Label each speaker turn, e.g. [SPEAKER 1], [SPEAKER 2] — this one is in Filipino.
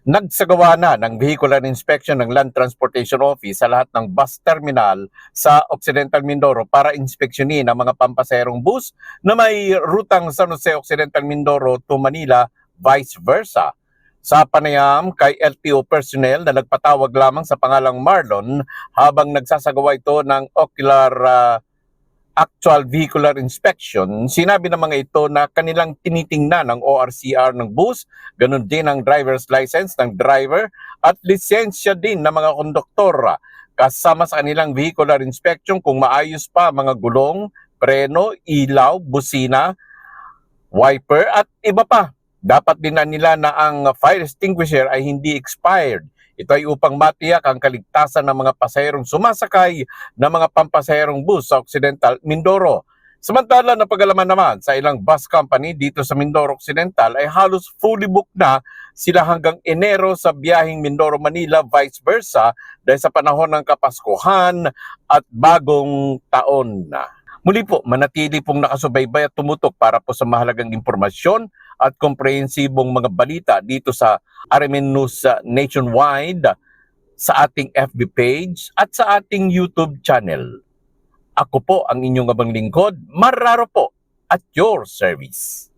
[SPEAKER 1] Nagsagawa na ng vehicular inspection ng Land Transportation Office sa lahat ng bus terminal sa Occidental Mindoro para inspeksyonin ang mga pampaserong bus na may rutang San Jose Occidental Mindoro to Manila, vice versa. Sa panayam kay LTO personnel na nagpatawag lamang sa pangalang Marlon habang nagsasagawa ito ng ocular actual vehicular inspection, sinabi ng mga ito na kanilang tinitingnan ang ORCR ng bus, ganun din ang driver's license ng driver at lisensya din ng mga konduktor. Kasama sa kanilang vehicular inspection kung maayos pa mga gulong, preno, ilaw, busina, wiper at iba pa. Dapat din na nila na ang fire extinguisher ay hindi expired. Ito ay upang matiyak ang kaligtasan ng mga pasaherong sumasakay ng mga pampasaherong bus sa Occidental Mindoro. Samantala, napag-alaman naman sa ilang bus company dito sa Mindoro Occidental ay halos fully booked na sila hanggang Enero sa biyaheng Mindoro-Manila, vice versa, dahil sa panahon ng Kapaskuhan at Bagong Taon na. Muli po, manatili pong nakasubaybay at tumutok para po sa mahalagang impormasyon at komprehensibong mga balita dito sa RMN News Nationwide, sa ating FB page at sa ating YouTube channel. Ako po ang inyong abang lingkod, Marraro po, at your service.